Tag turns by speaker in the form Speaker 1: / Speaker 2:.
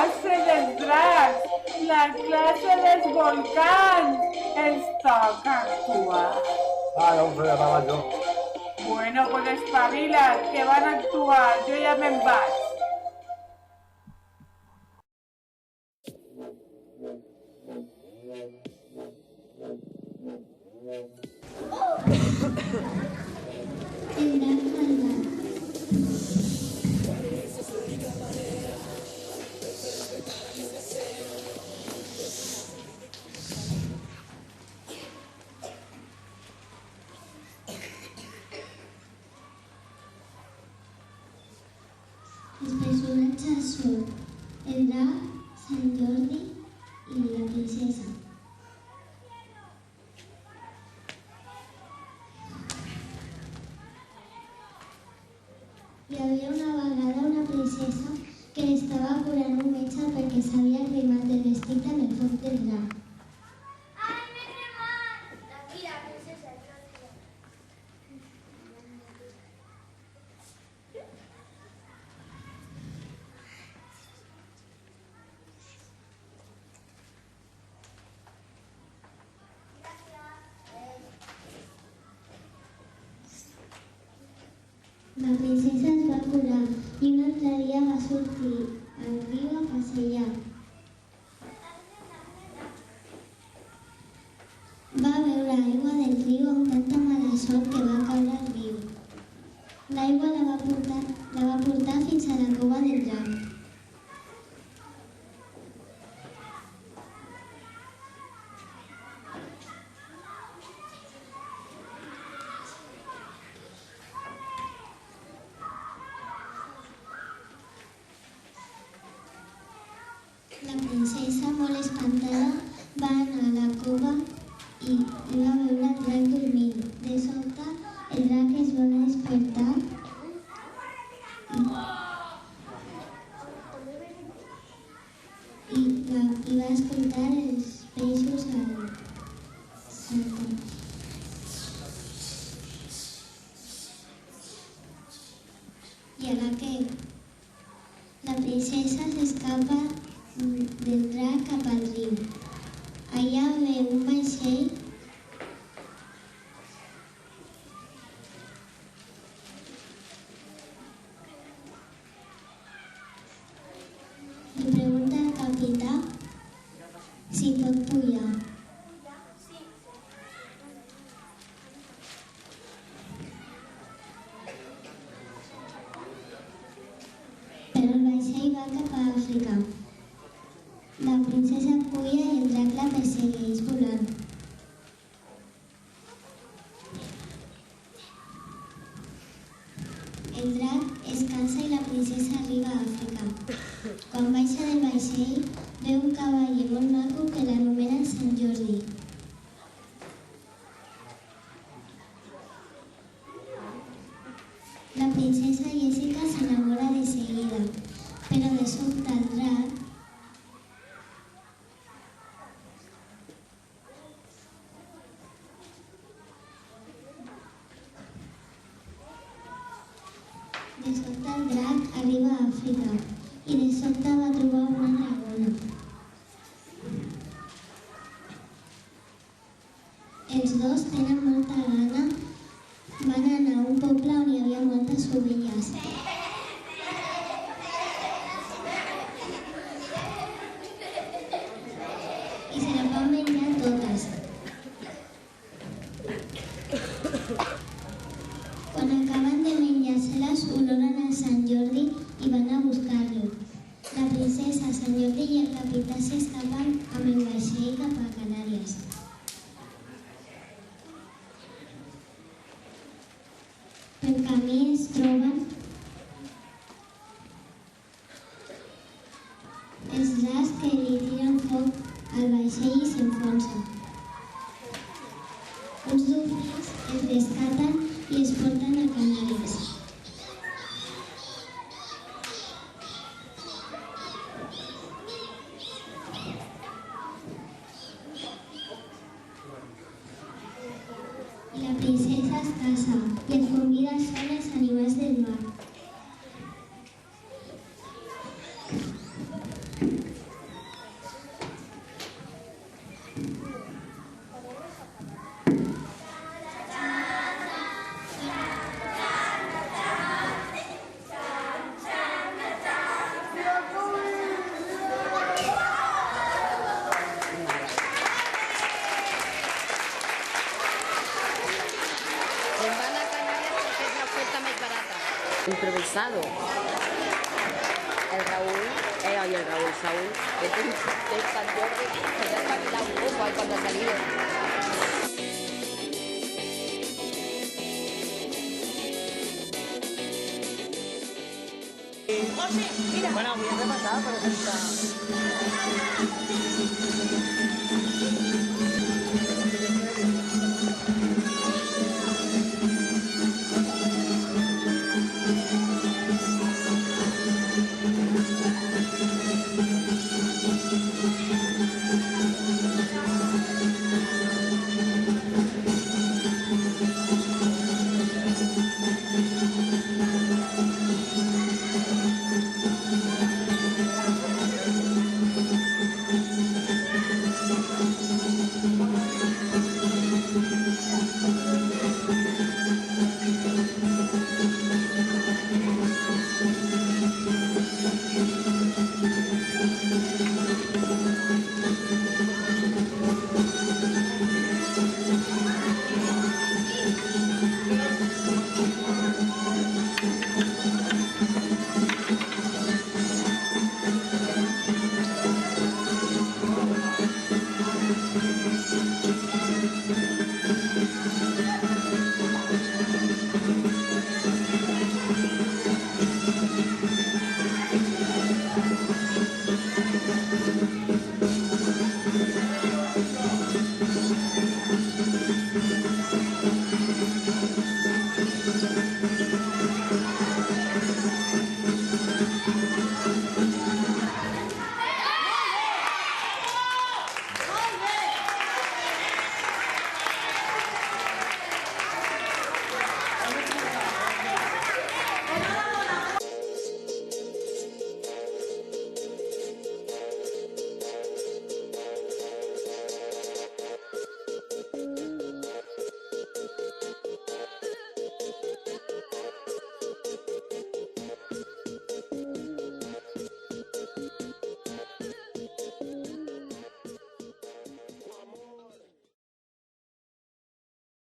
Speaker 1: classe dels dracs, la classe dels volcans. Ens toca actuar.
Speaker 2: Ah, no ho celebrava jo.
Speaker 1: Bueno, pues espavila't, que van a actuar. Jo ja me'n vaig.
Speaker 3: El drac malvat. Els personatges són el drac, Sant Jordi i la princesa. Hi havia una vegada una princesa que estava curant un metge perquè s'havia cremat el vestit amb el foc del drac.
Speaker 4: ¡Ay, me he cremado! Tranquila, princesa, tranquila.
Speaker 3: La princesa es va curar i un altre dia va sortir al riu a passejar. Va beure aigua del riu amb tanta mala sort que va caure al riu. L'aigua la va portar fins a la cova del drac. La princesa, molt espantada, va anar a la cova i va veure el drac dormint. De sobte, el drac es va despertar i va escoltar els peixos al saltar. I a la que la princesa s'escapa del drac cap al riu. Allà ve un vaixell i pregunta al capità si pot pujar. Però el vaixell va cap a Àfrica. La princesa puja i el drac la persegueix volant. El drac es cansa i la princesa arriba a Àfrica. Quan baixa del vaixell, veu un cavaller molt maco que l'anomena Sant Jordi. La princesa Jessica s'enamora de seguida, però de sobte el drac arriba a Àfrica i de sobte va trobar una dragona. Els dos tenen molta gana, van anar a un poble on hi havia moltes ovelles. I se les van menjar totes. Quan acaben de menjar-se-les, oloren a Sant Jordi i van a buscar-lo. La princesa, Sant Jordi i el capità s'escapen amb el vaixell cap a Canàries. Pel camí es troben els dracs que li tiren foc al vaixell i s'enfonsa. Uns dofins els rescaten i es porten a Canàries. La princesa es casa i els convida a ser els animals del mar.
Speaker 5: Se'n van a Canàries perquè és l'oferta més barata. Improvisado. El Raúl, Saúl, que es de San Jordi, que se ha espabilado un poco ahí cuando ha salido.
Speaker 6: Bueno, voy a repasar, pero está...